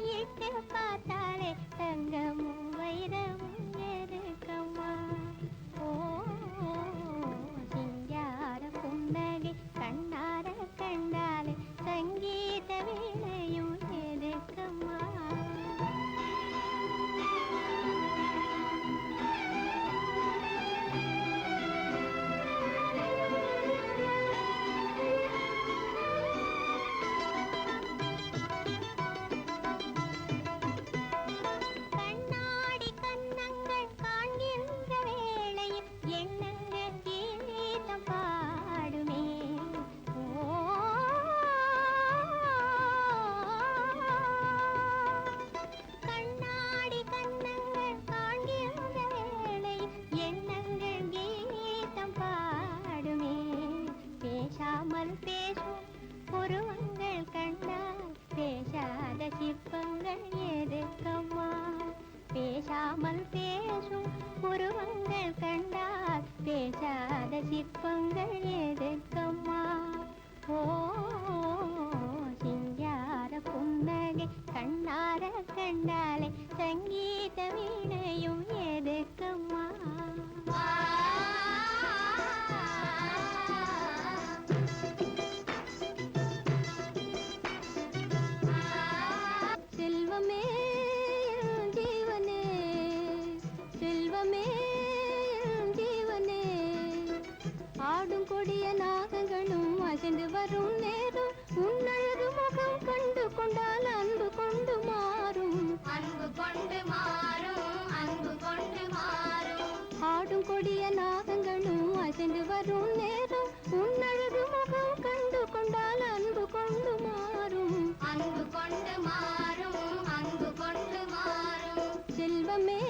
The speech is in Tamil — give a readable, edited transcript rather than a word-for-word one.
மையிட்டு பார்த்தாலே தங்கமும் வைரமும் எதுக்கம்மா? ஓ சிங்கார புன்னகை கண்ணார கண்டாலே சங்கீத வீணையும் எதுக்கம்மா? பேசாமல் பேசும் புருவங்கள் கண்டால் பேசாத சிற்பங்கள் எதுக்கம்மா? பேசாமல் பேசும் புருவங்கள் கண்டால் பேசாத சிற்பங்கள் எதுக்கம்மா? ஓ சிங்கார புன்னகை கண்ணார கண்டாலே சங்கீத வீணையும் எதுக்கம்மா? செல்வமே ஜீவனே செல்வமே ஜீவனே ஆடும் கொடிய நாகங்களும் அசைந்து வரும் நேரம் உன்னழகு முகம் கண்டு கொண்டால் அன்பு கொண்டு மாறும் அன்பு கொண்டு மாறும் அன்பு கொண்டு மாறும் ஆடும் கொடிய நாகங்களும் அசைந்து வரும் நேரம் உன்னழகு முகம் கண்டு கொண்டால் அன்பு கொண்டு மாறும் அன்பு கொண்டு மாறும் அன்பு கொண்டு மாறும் செல்வமே